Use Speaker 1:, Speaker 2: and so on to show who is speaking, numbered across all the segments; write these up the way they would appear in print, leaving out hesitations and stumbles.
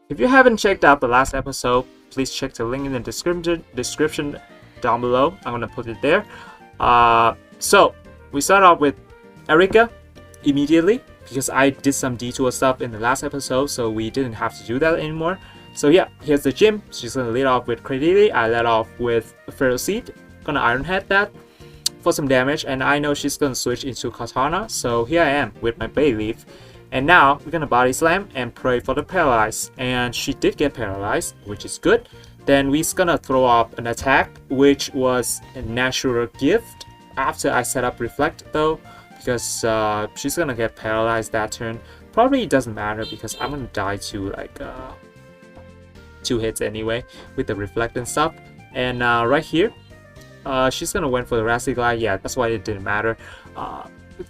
Speaker 1: If you haven't checked out the last episode, please check the link in the description down below. I'm gonna put it there. So we start off with Erika immediately because I did some detour stuff in the last episode, so we didn't have to do that anymore. So yeah, here's the gym. She's gonna lead off with Credili. I led off with Feral Seed. Gonna Iron Head that for some damage, and I know she's gonna switch into Katana. So here I am with my Bay Leaf. And now we're gonna body slam and pray for the paralyze. And she did get paralyzed, which is good. Then we're gonna throw up an attack, which was a natural gift after I set up reflect though, because she's gonna get paralyzed that turn. Probably it doesn't matter because I'm gonna die to like 2 hits anyway with the reflect and stuff. And right here, she's gonna went for the Rasty Glide. Yeah, that's why it didn't matter.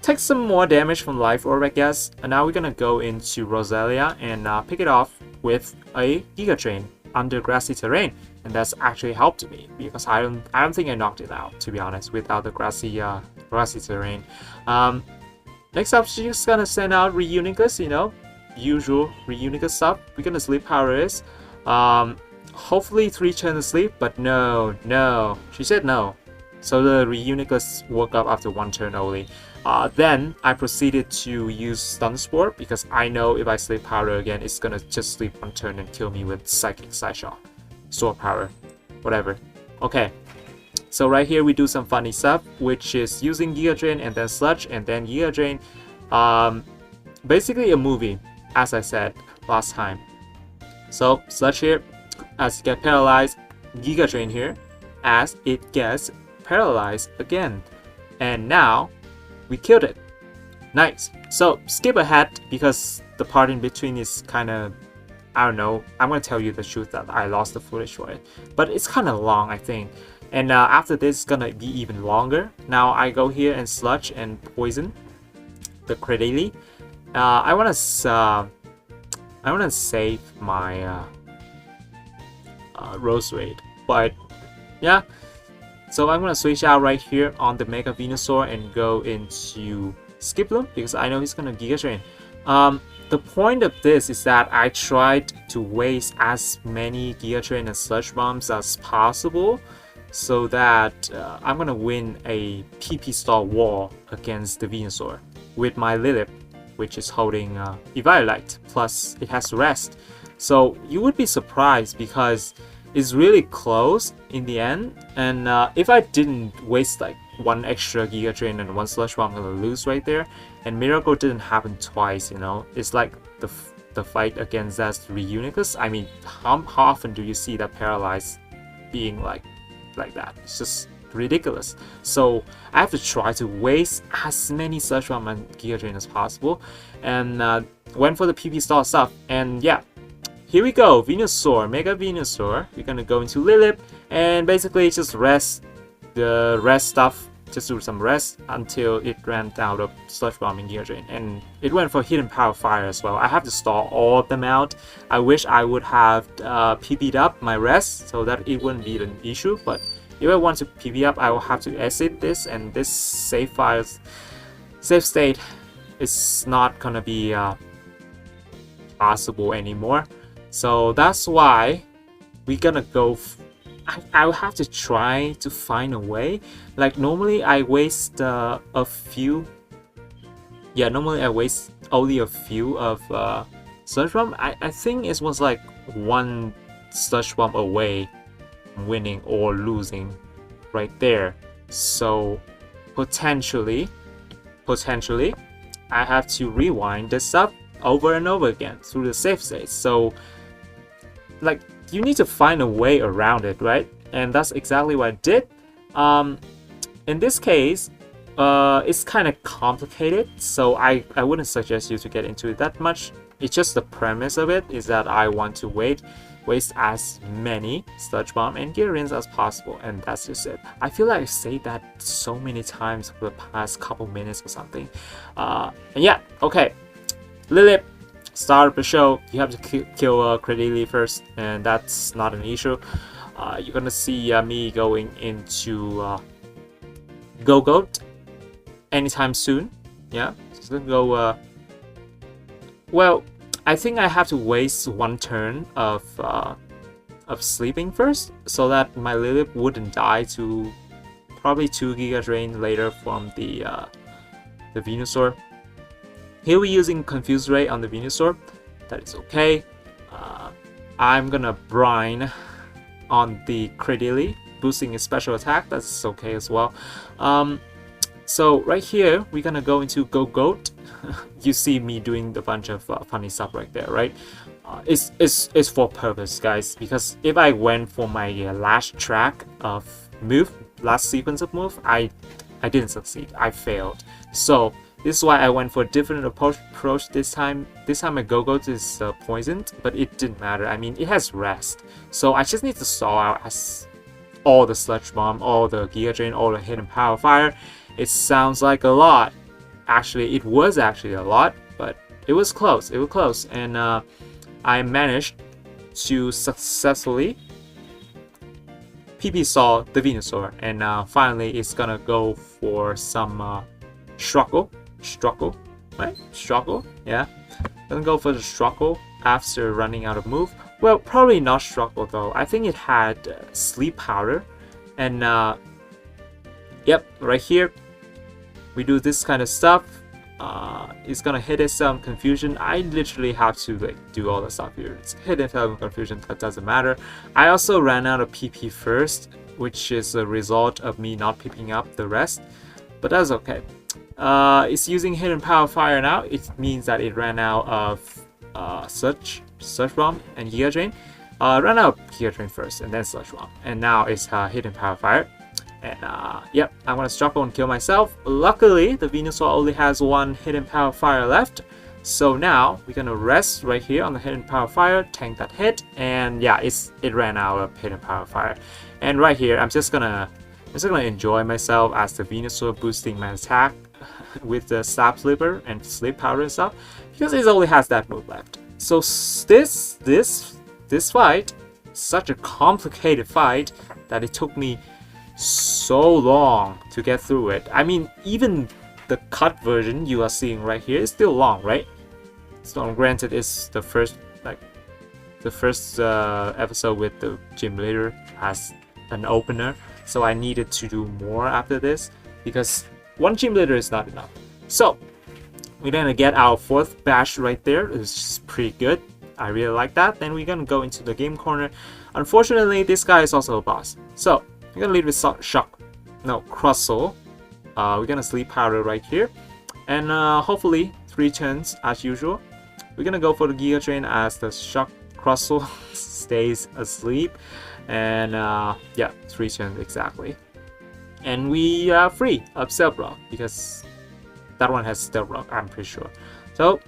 Speaker 1: Take some more damage from Life Orb, I guess. And now we're gonna go into Roselia and pick it off with a Giga Drain under grassy terrain, and that's actually helped me because I don't think I knocked it out, to be honest, without the grassy terrain. Next up, she's gonna send out Reuniclus, you know, usual Reuniclus stuff. We're gonna sleep Paralysis. Hopefully 3 turns of sleep, but no, she said no. So the Reuniclus woke up after 1 turn only. Then I proceeded to use Stun Spore because I know if I sleep Powder again, it's gonna just sleep 1 turn and kill me with Psychic Side Shot, Sword Power, whatever. Okay, so right here we do some funny stuff, which is using Giga Drain and then Sludge and then Giga Drain. Basically a movie, as I said last time. So Sludge here, as it gets paralyzed, Giga Drain here, as it gets paralyzed again. And now we killed it. Nice. So skip ahead because the part in between is kind of, I don't know. I'm gonna tell you the truth that I lost the footage for it, but it's kind of long, I think. And after this, it's gonna be even longer. Now I go here and Sludge and poison the Credili. I wanna save my Rose Raid, but yeah. So I'm gonna switch out right here on the Mega Venusaur and go into Skiploom because I know he's gonna Giga Drain. The point of this is that I tried to waste as many Giga Drain and Sludge Bombs as possible so that I'm gonna win a PP Star wall against the Venusaur with my Lilip, which is holding Eviolite, plus it has to rest. So you would be surprised because it's really close in the end, and if I didn't waste like 1 extra Giga Drain and 1 Sludge Bomb, I'm gonna lose right there. And Miracle didn't happen twice, you know. It's like the fight against that Reuniclus. I mean, how often do you see that paralyzed being like that? It's just ridiculous. So I have to try to waste as many Sludge Bomb and Giga Drain as possible, and went for the PP stall stuff. And yeah, here we go, Venusaur, Mega Venusaur. We're gonna go into Lilip and basically just rest the rest stuff, just do some rest until it ran out of Sludge Bomb and Giga Drain. And it went for Hidden Power Fire as well. I have to stall all of them out. I wish I would have PP'd up my rest so that it wouldn't be an issue, but if I want to PP up, I will have to exit this, and this save state is not gonna be possible anymore. So that's why we're gonna go. I'll have to try to find a way. Like normally I waste a few. Yeah, normally I waste only a few of Sludge Bomb. I think it was like 1 Sludge Bomb away from winning or losing right there. So potentially I have to rewind this up over and over again through the save states. So like you need to find a way around it, right? And that's exactly what I did. In this case, it's kind of complicated, so I wouldn't suggest you to get into it that much. It's just the premise of it is that I want to waste as many Sludge Bomb and Giga Drains as possible, and that's just it. I feel like I've said that so many times for the past couple minutes or something. And yeah, okay. Lilip, start of the show, you have to kill Credili first, and that's not an issue. You're gonna see me going into Go-Goat anytime soon. Yeah, just gonna go. Well, I think I have to waste one turn of sleeping first, so that my Lilith wouldn't die to probably 2 Giga Drain later from the Venusaur. Here we're using Confuse Ray on the Venusaur. That is okay. I'm gonna Brine on the Cradily, boosting his special attack. That's okay as well. So right here, we're gonna go into Go Goat. You see me doing a bunch of funny stuff right there, right? It's for purpose, guys, because if I went for my last track of move, last sequence of move, I didn't succeed. I failed. So this is why I went for a different approach this time. This time my Go-Goat is poisoned, but it didn't matter. I mean, it has rest. So I just need to stall out as all the Sludge Bomb, all the Giga Drain, all the Hidden Power Fire. It sounds like a lot. Actually, it was actually a lot, but it was close. It was close. And I managed to successfully PP Saw the Venusaur. And finally, it's gonna go for some struggle, right? Struggle, yeah. Gonna go for the struggle after running out of move. Well, probably not struggle though. I think it had sleep powder, and yep, right here we do this kind of stuff. It's gonna hit it some confusion. I literally have to like do all the stuff here. It's hidden some confusion, that doesn't matter. I also ran out of PP first, which is a result of me not picking up the rest, but that's okay. It's using Hidden Power Fire now. It means that it ran out of Sludge Bomb and Giga Drain. Ran out of Giga Drain first and then Sludge Bomb, and now it's Hidden Power Fire. And yep, I'm gonna struggle and kill myself. Luckily, the Venusaur only has 1 Hidden Power Fire left. So now we're gonna rest right here on the Hidden Power Fire, tank that hit, and yeah, it ran out of Hidden Power Fire. And right here, I'm just gonna enjoy myself as the Venusaur boosting my attack with the Slap Slipper and Sleep Powder and stuff, because it only has that move left. So this fight, such a complicated fight that it took me so long to get through it. I mean, even the cut version you are seeing right here is still long, right? So granted, it's the first episode with the gym leader as an opener, so I needed to do more after this because 1 gym leader is not enough. So we're gonna get our 4th bash right there. It's pretty good. I really like that. Then we're gonna go into the game corner. Unfortunately, this guy is also a boss, so we're gonna lead with Crustle. We're gonna Sleep Powder right here, and hopefully 3 turns as usual. We're gonna go for the Giga Drain as the Crustle stays asleep, and yeah, 3 turns exactly. And we are free of Stealth Rock because that one has Stealth Rock, I'm pretty sure. So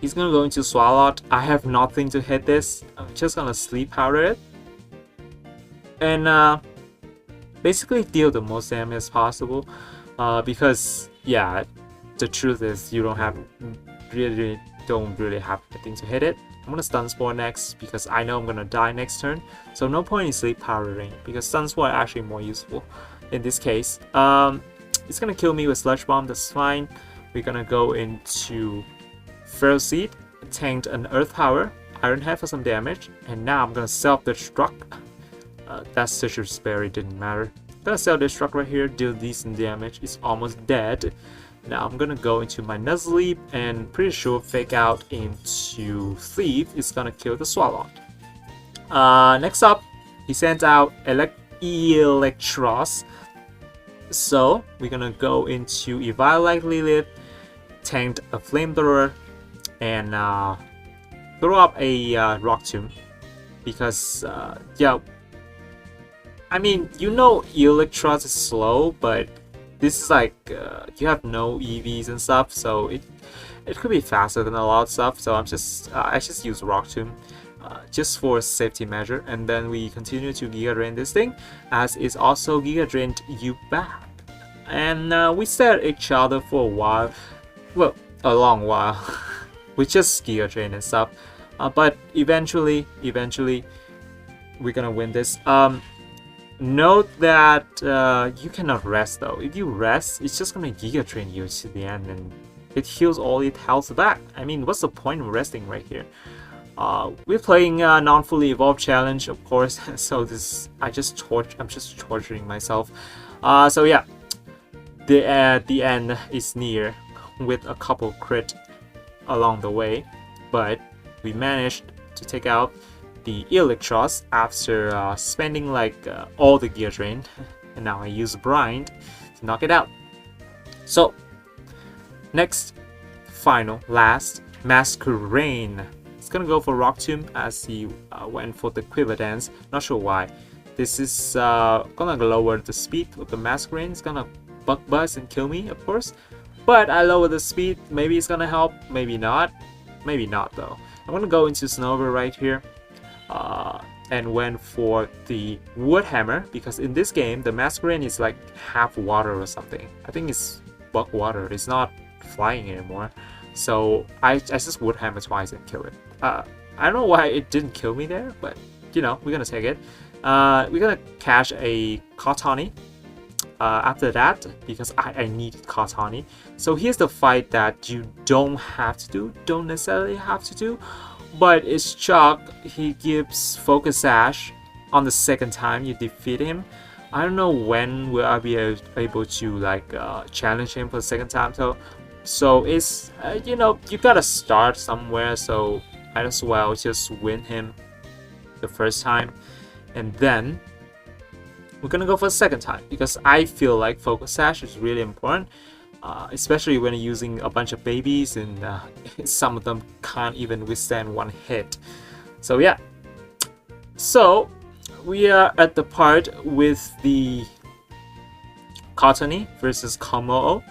Speaker 1: he's gonna go into Swalot. I have nothing to hit this. I'm just gonna Sleep Powder it, and basically deal the most damage as possible. Because yeah, the truth is you don't really have anything to hit it. I'm gonna Stun Spore next because I know I'm gonna die next turn. So no point in Sleep Powdering because Stun Spore are actually more useful in this case. It's gonna kill me with Sludge Bomb, that's fine. We're gonna go into Feral Seed, tanked an Earth Power, Iron Head for some damage, and now I'm gonna Self-Destruct. That Citrus Berry didn't matter. I'm gonna Self-Destruct right here, deal decent damage, it's almost dead. Now I'm gonna go into my Nuzleaf and pretty sure Fake Out into Thief is gonna kill the Swalot. Next up, he sends out Electros. So we're gonna go into Eviolite Lilith, tanked a Flamethrower, and throw up a Rock Tomb because yeah, I mean, you know Electros is slow, but this is like you have no EVs and stuff, so it could be faster than a lot of stuff. So I just use Rock Tomb just for a safety measure, and then we continue to Giga Drain this thing, as it's also Giga Drained you back, and we stare at each other for a while, well, a long while, with just Giga Drain and stuff, but eventually we're gonna win this. Note that you cannot rest though. If you rest, it's just gonna Giga Drain you to the end, and it heals all its health back. I mean, what's the point of resting right here? We're playing a non-fully evolved challenge, of course. So I'm just torturing myself. So yeah, the end is near with a couple crit along the way, but we managed to take out the Electros after spending like all the gear drain, and now I use Brind to knock it out. So next, last, Masquerain. It's gonna go for Rock Tomb as he went for the Quiver Dance. Not sure why. This is gonna lower the speed of the Masquerain. It's gonna bug buzz and kill me, of course. But I lower the speed. Maybe it's gonna help. Maybe not. Maybe not though. I'm gonna go into Snover right here. And went for the Wood Hammer because in this game the Masquerain is like half water or something. I think it's bug water. It's not flying anymore. So I just Wood Hammer twice and kill it. I don't know why it didn't kill me there, but you know, we're gonna take it. We're gonna catch a Katani after that because I needed Katani. So here's the fight that you don't necessarily have to do, but it's Chuck. He gives Focus Sash on the second time you defeat him. I don't know when will I be able to like challenge him for the second time though. So it's you know, you gotta start somewhere, so might as well just win him the first time, and then we're gonna go for the second time because I feel like Focus Sash is really important, especially when you're using a bunch of babies and some of them can't even withstand one hit. So yeah, so we are at the part with the Katani versus Komo.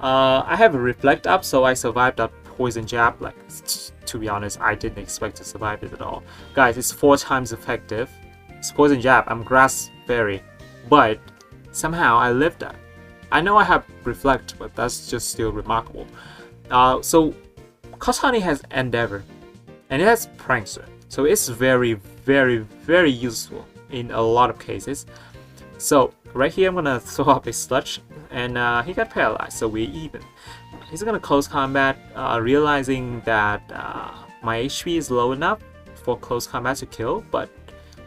Speaker 1: I have a Reflect up, so I survived that poison jab. Like, to be honest, I didn't expect to survive it at all. Guys, it's 4 times effective. It's poison jab. I'm Grass Berry, but somehow I lived that. I know I have Reflect, but that's just still remarkable. So Katani has Endeavor, and it has Prankster, so it's very, very, very useful in a lot of cases. So right here, I'm gonna throw up a Sludge, and he got paralyzed, so we're even. He's gonna close combat, realizing that my HP is low enough for close combat to kill, but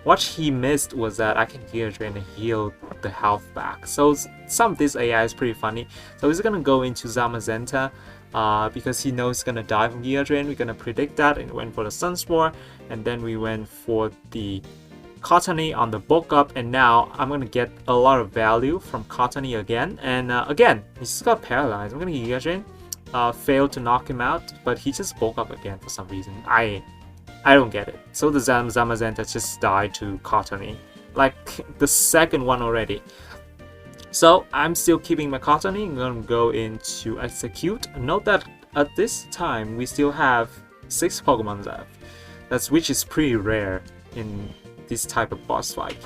Speaker 1: what he missed was that I can Gear Drain and heal the health back. So some of this AI is pretty funny. So he's gonna go into Zamazenta because he knows he's gonna die from Gear Drain. We're gonna predict that and went for the Sunspore, and then we went for the Katani on the bulk up, and now I'm gonna get a lot of value from Katani again. And again, he just got paralyzed. I'm gonna Gear Drain, failed to knock him out, but he just bulk up again for some reason. I don't get it. So the Zamazenta just died to Katani, like the second one already. So I'm still keeping my Katani. I'm gonna go into Execute. Note that at this time we still have 6 Pokemon left, which is pretty rare in this type of boss fight.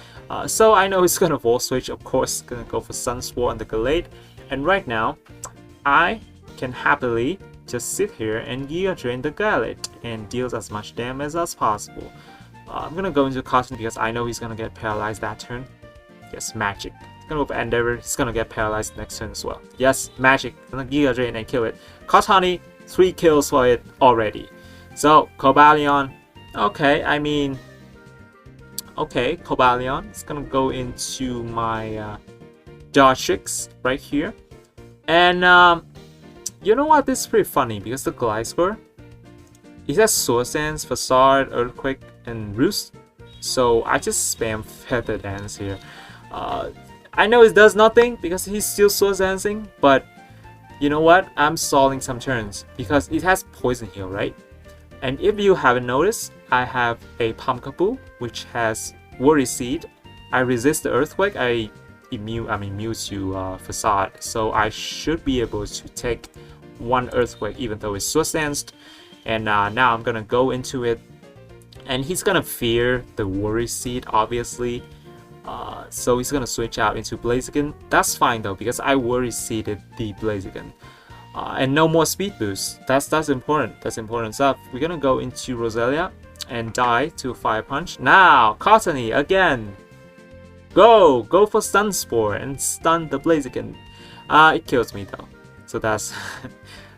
Speaker 1: So I know he's gonna Volt Switch, of course, gonna go for Sunspore and the Gallade. And right now, I can happily just sit here and Gear Drain the Gallade and deals as much damage as possible. I'm gonna go into Caution because I know he's gonna get paralyzed that turn. Yes, Magic. He's gonna go for Endeavor, he's gonna get paralyzed next turn as well. Yes, Magic. Gonna Gear Drain and kill it. Katani, 3 kills for it already. So, Cobalion. Okay, I mean, okay, Cobalion. It's gonna go into my Dartrix right here. And you know what? This is pretty funny because the Gliscor, it has Sword Dance, Facade, Earthquake, and Roost. So I just spam Feather Dance here. I know it does nothing because he's still Sword Dancing, but you know what? I'm stalling some turns because it has Poison Heal, right? And if you haven't noticed, I have a Pumpkaboo which has Worry Seed. I resist the Earthquake. I'm immune to Facade, so I should be able to take 1 Earthquake even though it's Sword Danced. And now I'm gonna go into it, and he's gonna fear the Worry Seed, obviously. So he's gonna switch out into Blaziken. That's fine though because I Worry Seeded the Blaziken. And no more speed boost. That's important. That's important stuff. We're gonna go into Roselia and die to a Fire Punch. Now, Katani again. Go for Stun Spore and stun the Blaziken. It kills me though. So that's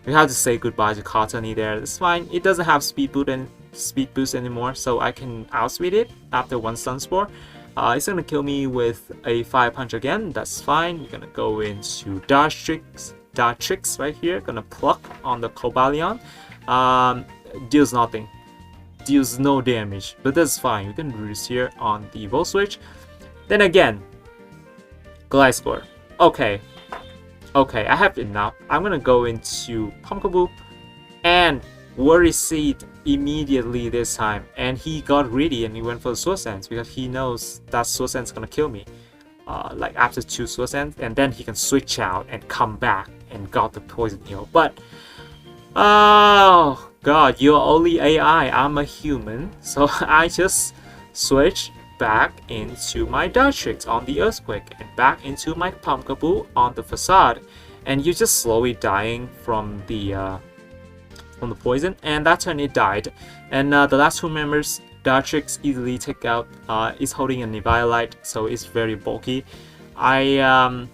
Speaker 1: We have to say goodbye to Cottony there. It's fine. It doesn't have speed boost anymore, so I can outspeed it after one Stun Spore. It's gonna kill me with a 5 punch again. That's fine. We're gonna go into Dodge Tricks right here. Gonna pluck on the Cobalion. Deals nothing. Deals no damage, but that's fine. We can reduce here on the Volt Switch. Then again, Gliscor. Okay, I have enough. I'm gonna go into Pumpkaboo and Worry Seed immediately this time. And he got greedy and he went for the Swords Dance because he knows that Swords Dance is gonna kill me. Like after 2 Swords Dance, and then he can switch out and come back and got the Poison Heal. But oh god, you're only AI, I'm a human. So I just switch back into my Dodge Tricks on the Earthquake and back into my Pumpkaboo on the Facade, and you're just slowly dying from the poison, and that turn it died. And the last 2 members, Dodge Tricks easily take out, is holding an Eviolite, so it's very bulky. I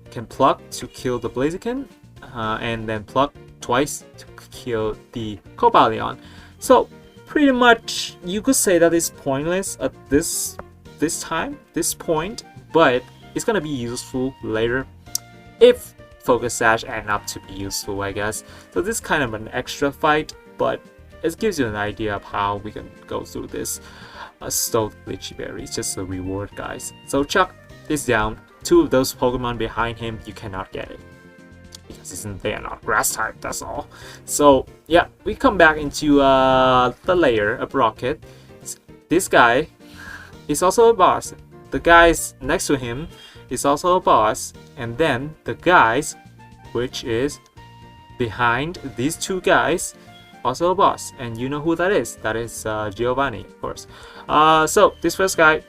Speaker 1: can pluck to kill the Blaziken, and then pluck twice to kill the Cobalion. So pretty much you could say that it's pointless at this point, but it's gonna be useful later if Focus Sash end up to be useful, I guess. So this is kind of an extra fight, but it gives you an idea of how we can go through this. Stole Glitchy Berry, it's just a reward, guys. So Chuck is down. 2 of those Pokemon behind him, you cannot get it because they are not grass type, that's all. So yeah, we come back into the layer of Rocket. This guy is also a boss. The guys next to him is also a boss, and then the guys which is behind these 2 guys also a boss, and you know who that is. That is Giovanni, of course. So this first guy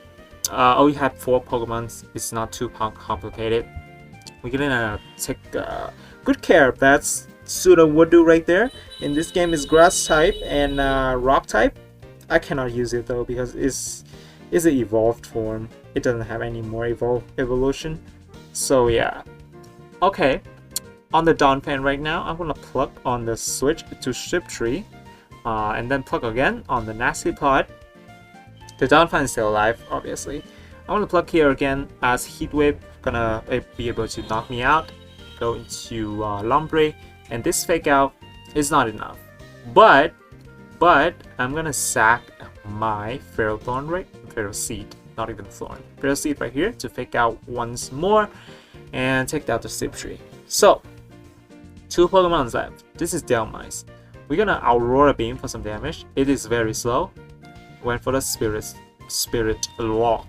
Speaker 1: only had 4 Pokemon. It's not too complicated. We're gonna take good care of that Sudowoodo right there. In this game is grass type and rock type. I cannot use it though because it's an evolved form. It doesn't have any more evolution. So yeah. Okay. On the Donphan right now, I'm gonna pluck on the switch to Shiftry, and then pluck again on the Nasty Pod. The Donphan is still alive, obviously. I'm gonna pluck here again as Heat Wave, gonna be able to knock me out. Go into Lombre, and this Fake Out is not enough. But I'm gonna sack my Feral Seed, not even Thorn. Feral Seed right here to Fake Out once more and take out the Shiftry. So 2 Pokemon left. This is Delmise. We're gonna Aurora Beam for some damage. It is very slow. Went for the Spirit Lock.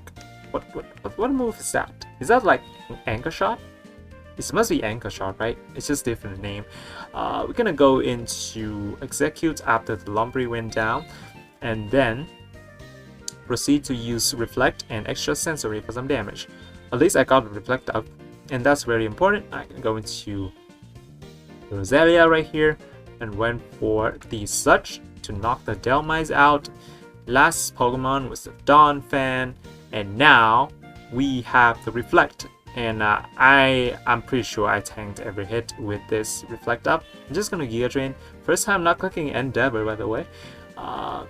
Speaker 1: What move is that? Is that like Anchor Shot? It must be Anchor Shot, right? It's just different name. We're gonna go into Execute after the Lombre went down, and then proceed to use Reflect and Extra Sensory for some damage. At least I got the Reflect up, and that's very important. I can go into Roselia right here and went for the Sludge to knock the Delmise out. Last Pokemon was the Donphan, and now we have the Reflect. And I'm pretty sure I tanked every hit with this Reflect up. I'm just gonna Giga Drain. First time not clicking Endeavor, by the way. Now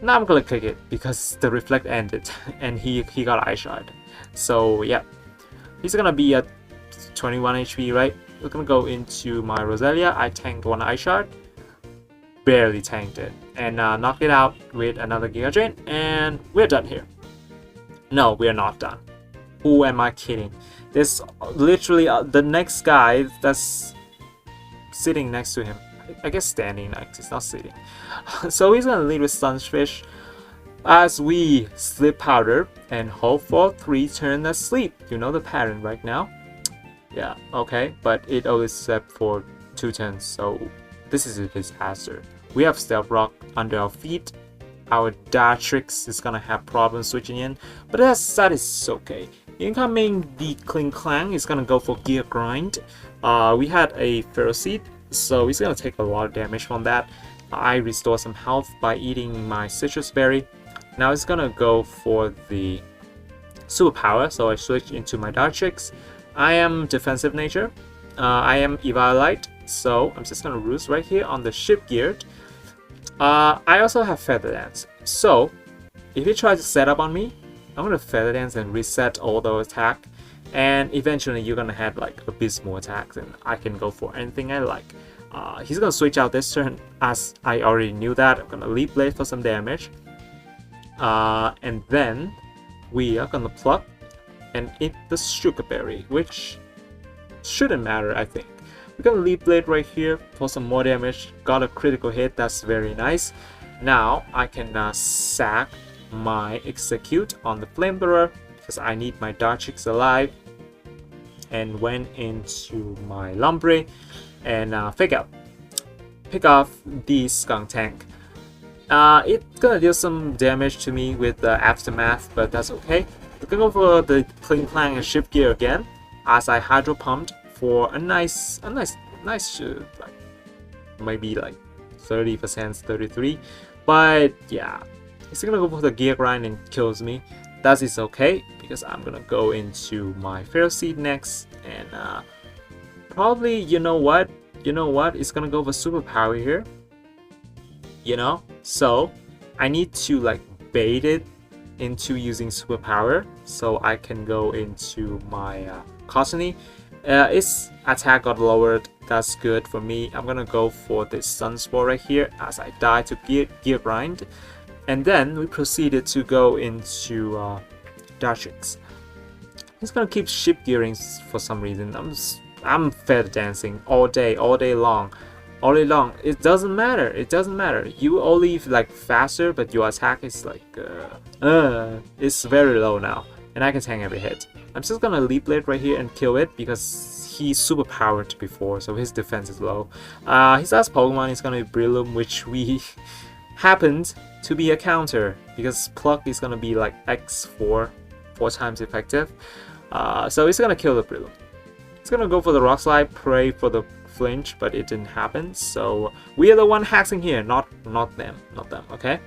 Speaker 1: I'm gonna click it because the Reflect ended and he got Eye Shot. So yeah, he's gonna be at 21 HP, right? We're gonna go into my Roselia. I tanked 1 Eye Shot, barely tanked it, and knocked it out with another Giga Drain, and we're done here. No, we're not done. Who am I kidding? There's literally the next guy that's sitting next to him. I guess standing next, he's not sitting. So he's gonna lead with Sunfish as we Sleep Powder and hope for 3 turns of sleep. You know the pattern right now. Yeah, okay, but it only slept for 2 turns, so this is a disaster. We have Stealth Rock under our feet. Our Dartrix is gonna have problems switching in, but that is okay. Incoming, the Kling Clang is gonna go for Gear Grind. We had a Feral Seed, so he's gonna take a lot of damage from that. I restore some health by eating my Citrus Berry. Now it's gonna go for the Superpower, so I switch into my Dartrix. I am defensive nature. I am Eviolite, so I'm just gonna roost right here on the ship gear. I also have Feather Dance, so if he tries to set up on me, I'm gonna Feather Dance and reset all the attack, and eventually you're gonna have like abysmal attacks and I can go for anything I like. He's gonna switch out this turn, as I already knew that. I'm gonna Leaf Blade for some damage, and then we are gonna pluck and eat the Sugar Berry, which shouldn't matter, I think. We're gonna Leaf Blade right here for some more damage. Got a critical hit, that's very nice. Now I can sack my Execute on the Flamethrower because I need my Dartrix alive, and went into my Lumberry and pick off the Skunk Tank. It's gonna deal some damage to me with the Aftermath, but that's okay. We're gonna go for the Cling Clang and Shift Gear again, as I Hydro Pumped for a nice like maybe like 30%, 33. But yeah, he's gonna go for the Gear Grind and kills me. That is okay because I'm gonna go into my Feral Seed next, and probably you know what, it's gonna go for Superpower here. So I need to like bait it into using Superpower, so I can go into my Cottony. Its attack got lowered, that's good for me. I'm gonna go for this Sunspore right here as I die to Gear Grind, and then we proceeded to go into Dartrix. He's gonna keep Ship Gearing for some reason. I'm Feather Dancing all day long. It doesn't matter. You only like faster, but your attack is like it's very low now, and I can tank every hit. I'm just gonna Leap Blade right here and kill it because he's super powered before, so his defense is low. His last Pokemon is gonna be Breloom, which we happened to be a counter because Pluck is gonna be like X4, 4 times effective. So he's gonna kill the Breloom. He's gonna go for the Rock Slide, pray for the flinch, but it didn't happen. So we are the one hacking here, not them, okay?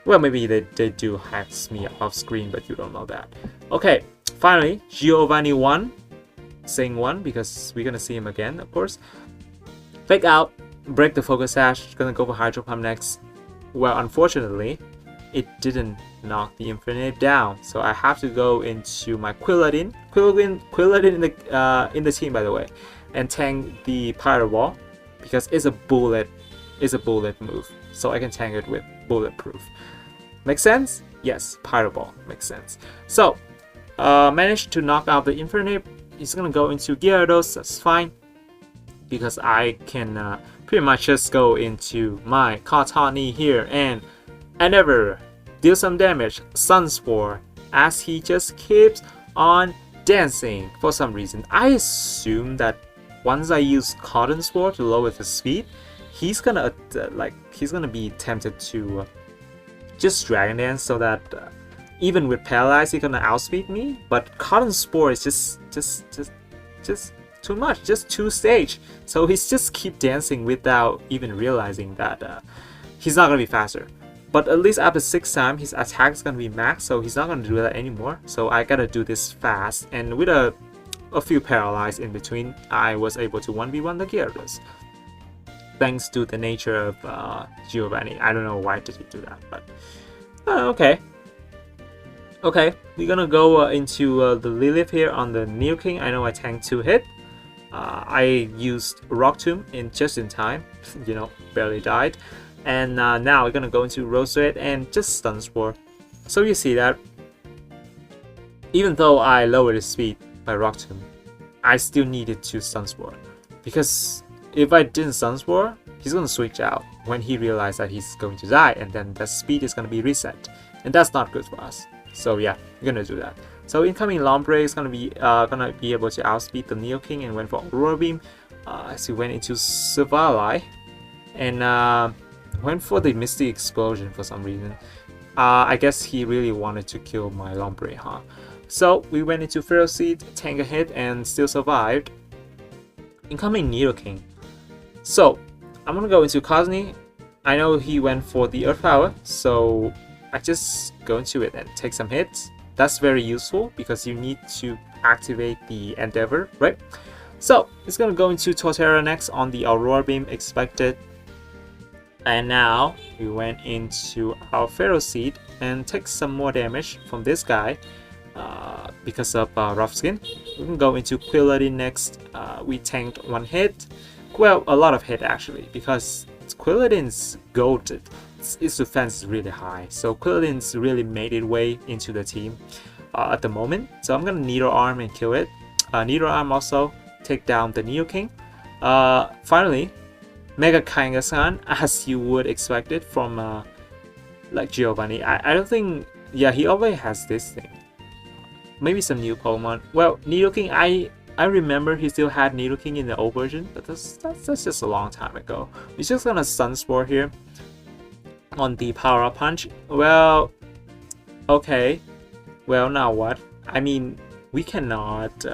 Speaker 1: Well, maybe they do hacks me off screen, but you don't know that. Okay, finally, Giovanni won. Saying 1 because we're gonna see him again, of course. Fake Out, break the Focus Sash, gonna go for Hydro Pump next. Well, unfortunately, it didn't knock the Infinite down, so I have to go into my Quilladin in the team, by the way, and tank the Pyro Ball because it's a bullet move, so I can tank it with Bulletproof. Make sense? Yes, Pyro Ball makes sense. So, managed to knock out the Infinite. He's gonna go into Gyarados, that's fine, because I can pretty much just go into my Katani here and never deal some damage, Sunspore, as he just keeps on dancing for some reason. I assume that once I use Cotton Spore to lower the speed, he's gonna be tempted to just Dragon Dance, so that even with Paralyze, he's gonna outspeed me. But Cotton Spore is just too much, just 2 stage. So he's just keep dancing without even realizing that he's not gonna be faster. But at least after 6 times, his attack is gonna be max, so he's not gonna do that anymore. So I gotta do this fast, and with a few Paralyze in between, I was able to 1v1 the Gyarados. Thanks to the nature of Giovanni. I don't know why did he do that, but okay. Okay, we're gonna go into the Lilith here on the Nidoking. I know I tanked 2 hit. I used Rock Tomb just in time, barely died. And now we're gonna go into Roserade and just Stun Spore. So you see that even though I lowered his speed by Rock Tomb, I still needed to Stun Spore, because if I didn't Stun Spore, he's gonna switch out when he realizes that he's going to die, and then the speed is gonna be reset, and that's not good for us. So yeah, we're gonna do that. So incoming Lombre is gonna be able to outspeed the Nidoking and went for Aurora Beam. As he went into Savali and went for the Misty Explosion for some reason. I guess he really wanted to kill my Lombre, huh? So we went into Feral Seed, tank a hit, and still survived. Incoming Nidoking. So I'm gonna go into Cosney. I know he went for the Earth Power, so I just go into it and take some hits. That's very useful because you need to activate the Endeavor, right? So it's gonna go into Torterra next on the Aurora Beam expected. And now we went into our Pharaoh Seed and take some more damage from this guy because of Rough Skin. We can go into Quillity next. We tanked one hit. Well, a lot of hit actually, because Quilladin's goated. Its defense is really high. So Quilladin's really made its way into the team at the moment. So I'm gonna Needle Arm and kill it. Needle Arm also take down the Neo King. Finally, Mega Kangaskhan, as you would expect it from like Giovanni. I don't think, yeah, he always has this thing. Maybe some new Pokemon. Well, Nidoking, I remember he still had Nidoking in the old version, but that's just a long time ago. We're just gonna Sunspore here on the Power Up Punch. Well, okay. Well, now what? I mean, we cannot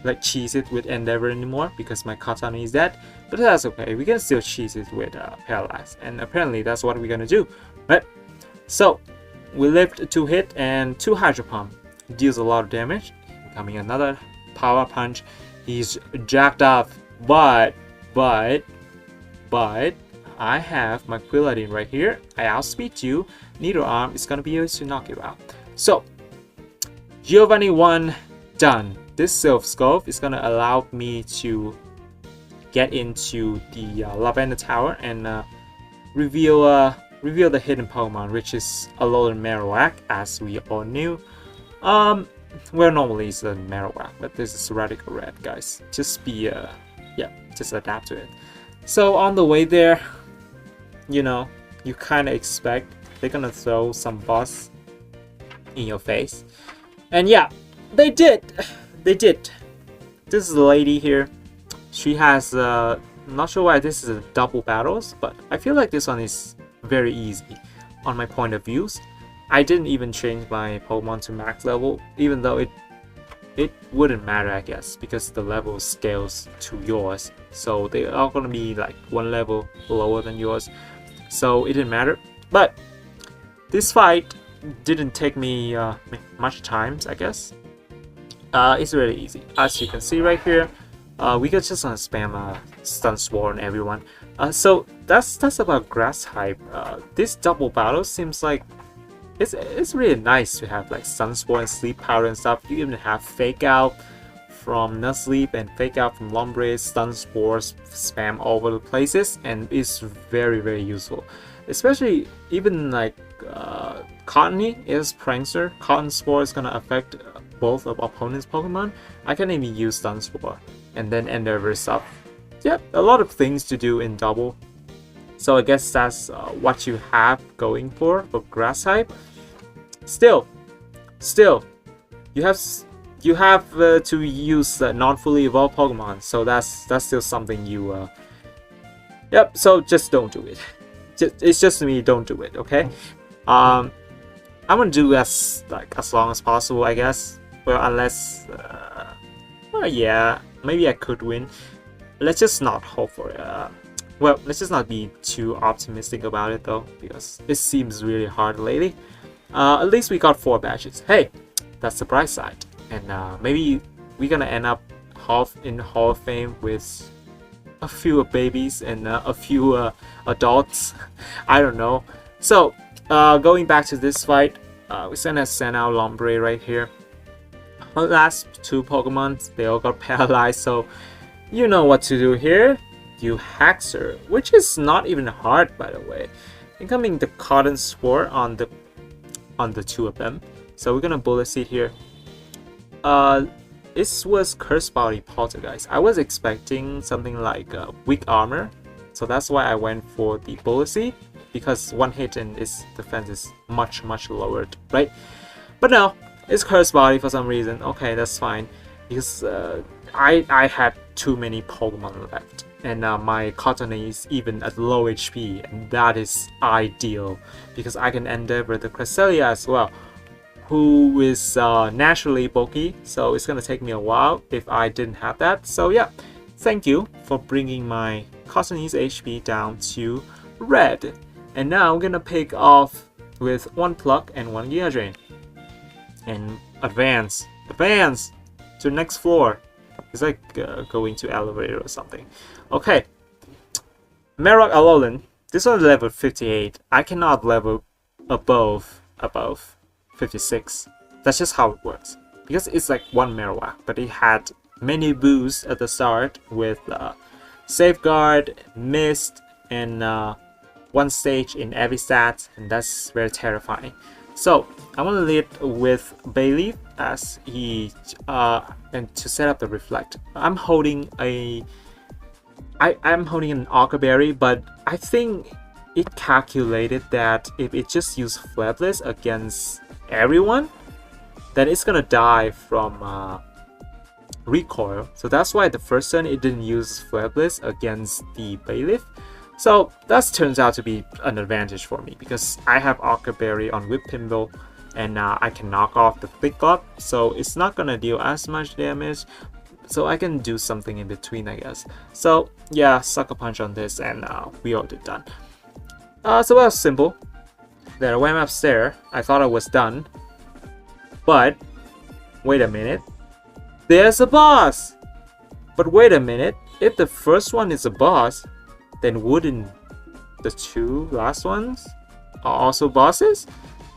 Speaker 1: like cheese it with Endeavor anymore because my Katana is dead, but that's okay. We can still cheese it with Paralyze, and apparently that's what we're gonna do, right? So we lived 2 hit and 2 Hydro Pump. Deals a lot of damage. Coming another Power Punch. He's jacked up, but I have my Quilladin right here. I outspeed you. Needle Arm is gonna be able to knock you out. So Giovanni 1 done. This Silph Scope is gonna allow me to get into the Lavender Tower and reveal the hidden Pokemon, which is Alolan Marowak, as we all knew. Well, normally it's a Marowak, but this is Radical Red, guys. Just be yeah, just adapt to it. So on the way there, you know, you kind of expect they're gonna throw some boss in your face, and yeah, they did. They did. This is a lady here. She has not sure why this is a double battles, but I feel like this one is very easy on my point of views. I didn't even change my Pokemon to max level, even though it wouldn't matter, I guess, because the level scales to yours, so they are gonna be like 1 level lower than yours, so it didn't matter. But this fight didn't take me much time, I guess. It's really easy, as you can see right here. We can just spam Stun Spore on everyone. So that's about Grass type. This double battle seems like it's really nice to have like Sunspore and Sleep Powder and stuff. You even have Fake Out from Nuzleaf and Fake Out from Lombre, Stun Spores spam all over the places, and it's very useful. Especially even like Cottony is Prankster. Cotton Spore is gonna affect both of opponent's Pokemon. I can even use Stun Spore and then Endeavor stuff. Yep, a lot of things to do in double. So I guess that's what you have going for Grass type. Still, you have to use non-fully evolved Pokemon. So that's still something you. Yep. So just don't do it. It's just me. Don't do it. Okay. I'm gonna do as long as possible, I guess. Well, unless, well, yeah, maybe I could win. Let's just not hope for it. Well, let's just not be too optimistic about it though, because it seems really hard lately. At least we got 4 badges. Hey, that's the bright side. And maybe we're gonna end up in Hall of Fame with a few babies and a few adults. I don't know. So, going back to this fight, we're gonna send out Lombre right here. Our last 2 Pokemon, they all got paralyzed, so you know what to do here. You Haxer, which is not even hard, by the way. Incoming the Cotton Spore on the 2 of them. So we're gonna Bullet Seed here. This was Curse Body Poltergeist. I was expecting something like Weak Armor, so that's why I went for the Bullet Seed, because 1 hit and its defense is much lowered, right? But no, it's Curse Body for some reason. Okay, that's fine, because I had too many Pokemon left, and my Cottony is even at low HP, and that is ideal because I can Endeavor the Cresselia as well, who is naturally bulky, so it's gonna take me a while if I didn't have that. So yeah, thank you for bringing my Cottony's HP down to red. And now I'm gonna pick off with 1 Pluck and 1 Giga Drain and advance to the next floor. It's like going to elevator or something. Okay. Merok Alolan. This one's level 58. I cannot level above 56. That's just how it works. Because it's like one Marowak, but it had many boosts at the start with Safeguard, Mist, and one stage in every stat, and that's very terrifying. So I want to lead with Bayleaf as he and to set up the Reflect. I'm holding an Aqua Berry, but I think it calculated that if it just used Flabless against everyone, then it's gonna die from recoil. So that's why the first turn it didn't use Flabless against the Bayleaf. So that turns out to be an advantage for me because I have Aqua Berry on Whippoorwill, and I can knock off the Pickup, so it's not gonna deal as much damage. So I can do something in between, I guess. So yeah, Sucker Punch on this, and we all did done. So that was simple. Then I went upstairs. I thought I was done, but wait a minute. There's a boss. But wait a minute. If the first one is a boss, then wouldn't the two last ones are also bosses?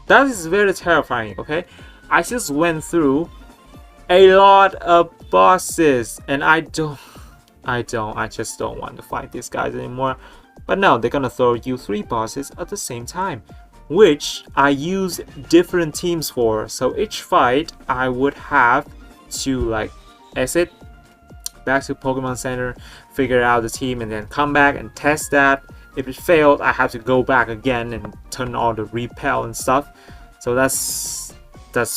Speaker 1: That is very terrifying. Okay, I just went through a lot of bosses, and I just don't want to fight these guys anymore. But no, they're gonna throw you 3 bosses at the same time, which I use different teams for. So each fight I would have to like exit back to Pokemon Center, figure out the team, and then come back and test that. If it failed, I have to go back again and turn on the repel and stuff. So that's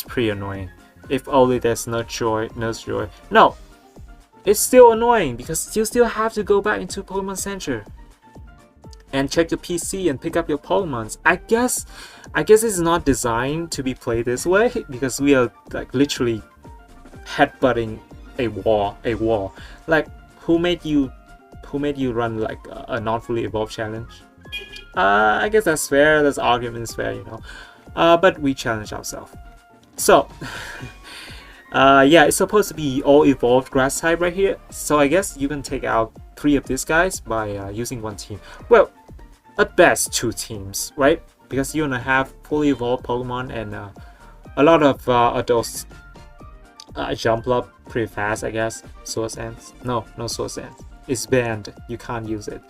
Speaker 1: pretty annoying. If only there's no joy. No, it's still annoying because you still have to go back into Pokemon Center and check your PC and pick up your Pokemons. I guess it's not designed to be played this way because we are like literally headbutting a wall. Like who made you run like a non-fully evolved challenge? I guess that's fair. This argument is fair, you know. But we challenge ourselves. So yeah, it's supposed to be all evolved grass type right here. So I guess you can take out 3 of these guys by using 1 team. Well, at best 2 teams, right? Because you're gonna have fully evolved Pokemon, and a lot of adults jump up pretty fast, I guess. Source Ends? No Source Ends. It's banned. You can't use it.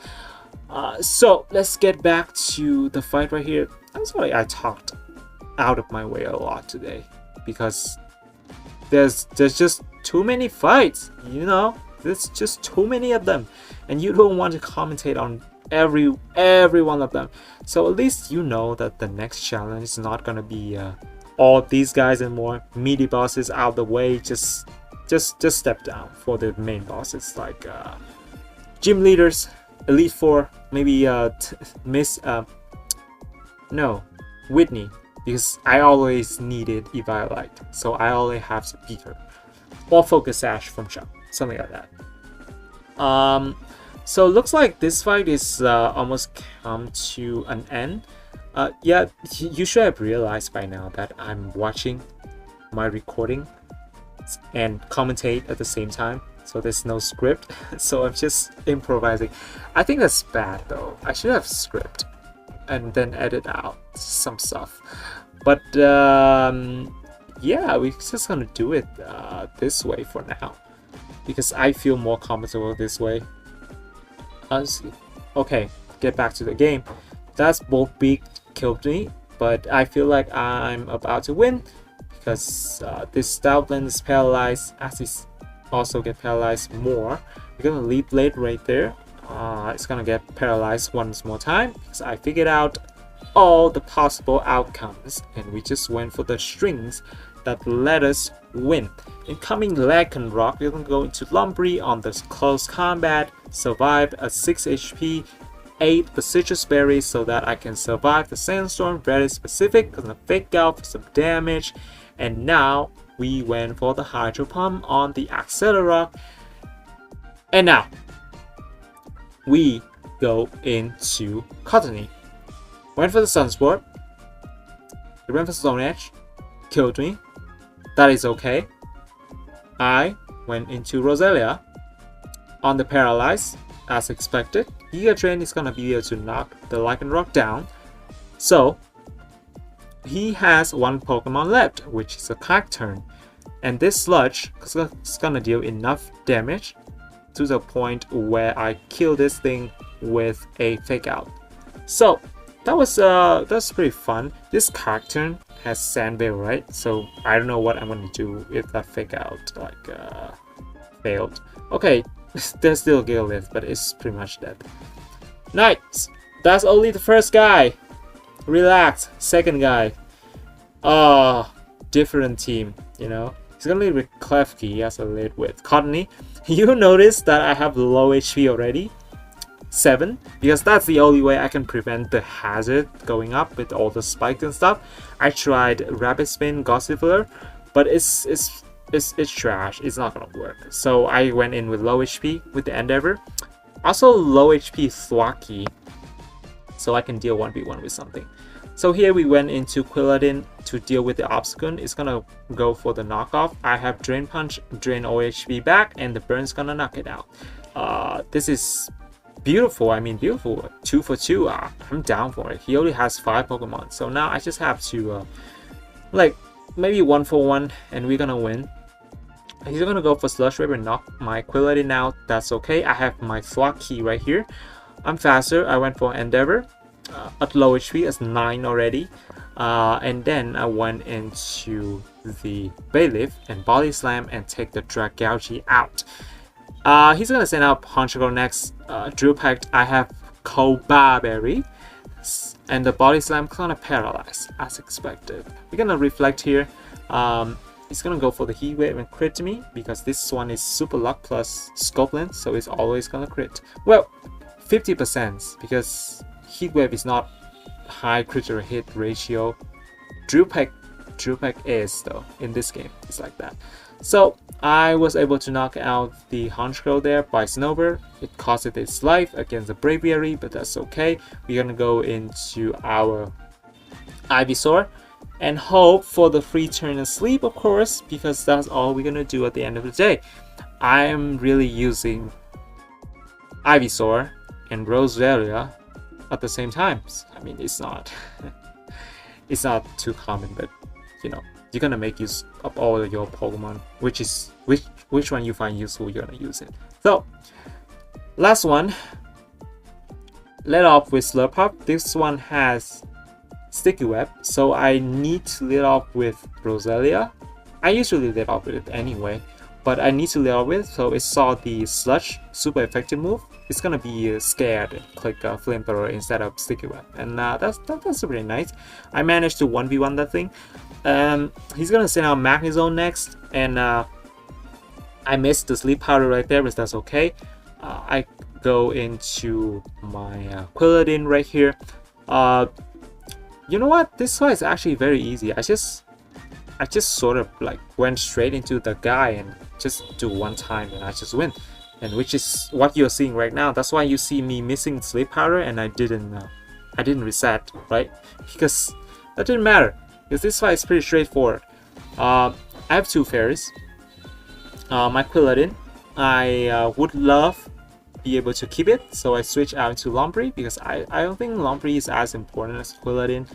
Speaker 1: So let's get back to the fight right here. I'm sorry I talked out of my way a lot today because there's just too many fights, you know. There's just too many of them, and you don't want to commentate on every one of them. So at least you know that the next challenge is not gonna be all these guys and more meaty bosses out of the way. Just step down for the main bosses like gym leaders, Elite Four, maybe Whitney, because I always needed Eviolite, so I always have to beat her, or Focus Sash from Shop, something like that. So looks like this fight is almost come to an end. Yeah, you should have realized by now that I'm watching my recording and commentate at the same time, so there's no script. So I'm just improvising. I think that's bad though. I should have script and then edit out some stuff. But yeah, we're just gonna do it this way for now because I feel more comfortable this way. Okay, get back to the game. That's both big killed me, but I feel like I'm about to win because this Stoutland is paralyzed. As he also get paralyzed more, we're gonna leave Blade right there. It's gonna get paralyzed once more time because I figured out all the possible outcomes, and we just went for the strings that let us win. Incoming Leccan Rock, we're gonna go into Lumbri on this close combat, survive a 6 HP, 8 the Citrus Berries so that I can survive the Sandstorm. Very specific, gonna fake out for some damage, and now we went for the Hydro Pump on the Accelerock, and now we go into Cottony. Went for the Sunsport, he went for Stone Edge, killed me. That is okay. I went into Roselia on the Paralyze. As expected, Giga Drain is gonna be able to knock the Lycanroc down. So he has one Pokemon left, which is a Cacturn. And this Sludge is gonna deal enough damage to the point where I kill this thing with a Fake Out. So that's pretty fun. This Cacturn has Sandveil, right? So I don't know what I'm gonna do if that Fake Out failed. Okay, there's still Gigalith, but it's pretty much dead. Nice. That's only the first guy. Relax. Second guy. Different team, you know. He's gonna lead with Klefki. He has a lead with Cottony. You notice that I have low HP already. 7, because that's the only way I can prevent the hazard going up with all the spikes and stuff. I tried Rapid Spin, Gossifleur, but it's trash. It's not gonna work. So I went in with low HP with the Endeavor. Also low HP Thwackey, so I can deal 1v1 with something. So here we went into Quilladin to deal with the Obstacle. It's gonna go for the knockoff. I have Drain Punch, Drain OHP back, and the Burn's gonna knock it out. This is beautiful. I mean, beautiful. 2 for 2. I'm down for it. He only has 5 Pokemon, so now I just have to like maybe 1 for 1, and we're gonna win. He's gonna go for Slush Wave and knock my Quilladin out. That's okay. I have my Thwackey right here. I'm faster. I went for Endeavor at low HP as 9 already, and then I went into the Bayleaf and Body Slam and take the Dragalge out. He's gonna send out Honchkrow next. Drill Peck. I have Cobaberry, and the Body Slam gonna Paralyze as expected. We're gonna Reflect here. He's gonna go for the Heat Wave and crit me because this one is Super Luck plus Scopeland, so it's always gonna crit. Well, 50% because Heat Wave is not high critical hit ratio. Drill Peck is though in this game. It's like that. So I was able to knock out the Honchkrow there by Snover. It costed its life against the Braviary, but that's okay. We're gonna go into our Ivysaur and hope for the free turn and sleep, of course, because that's all we're gonna do at the end of the day. I am really using Ivysaur and Roselia at the same time. I mean, it's not it's not too common, but you know, you're gonna make use of all of your Pokemon, which one you find useful, you're gonna use it. So last one, let off with Slurpuff. This one has Sticky Web, so I need to let off with Roselia. I usually let off with it anyway, but I need to let off with, so it saw the Sludge super effective move. It's gonna be scared and click Flamethrower instead of Sticky Web, and that's really nice. I managed to 1v1 that thing. He's gonna send out Magnezone next, and I missed the Sleep Powder right there, but that's okay. I go into my Quilladin right here. You know what? This fight is actually very easy. I just sort of like went straight into the guy and just do one time, and I just win. And which is what you're seeing right now. That's why you see me missing Sleep Powder, and I didn't reset, right? Because that didn't matter. Because this fight is pretty straightforward. I have 2 fairies. My Quilladin, I would love be able to keep it, so I switch out to Lombre because I don't think Lombre is as important as Quilladin,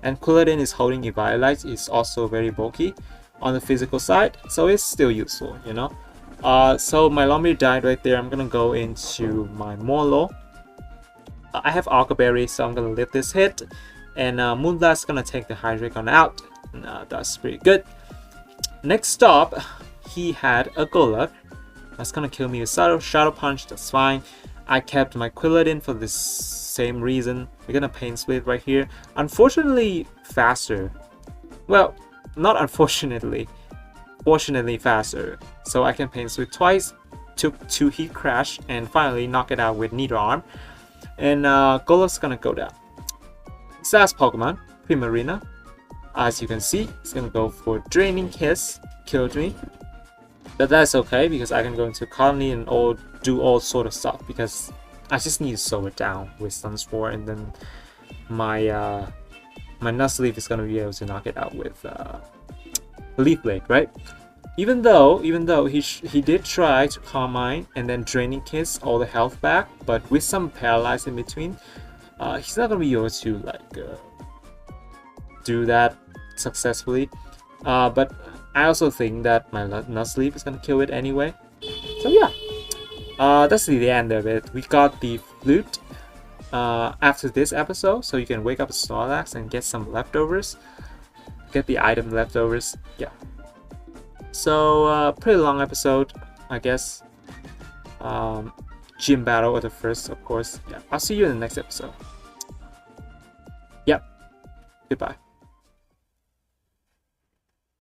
Speaker 1: and Quilladin is holding Eviolite. It's also very bulky on the physical side, so it's still useful, you know. So my Lombre died right there. I'm gonna go into my Molo. I have Alkaberry, so I'm gonna lift this hit, and Moonblast is gonna take the Hydreigon out. That's pretty good. Next stop, he had a Golurk. That's gonna kill me with Shadow Punch. That's fine. I kept my Quilladin for this same reason. We're gonna Pain Split right here. Unfortunately, faster. Well, not unfortunately. Fortunately faster. So I can Pain Split twice. Took 2 Heat Crash and finally knock it out with Needle Arm. And Golurk's gonna go down. Last Pokemon, Primarina. As you can see, it's gonna go for Draining Kiss. Killed me. But that's okay because I can go into Colony and do all sort of stuff because I just need to slow it down with Sunspore, and then my my Nuzleaf is gonna be able to knock it out with Leaf Blade, right? Even though he did try to calm mine and then draining his all the health back, but with some paralyze in between, he's not gonna be able to like do that successfully. But I also think that my Nut Sleep is gonna kill it anyway. So yeah, that's the end of it. We got the flute after this episode, so you can wake up Snorlax and get some leftovers. Get the item leftovers. Yeah. So pretty long episode, I guess. Gym battle or the first, of course. Yeah. I'll see you in the next episode. Yep. Goodbye.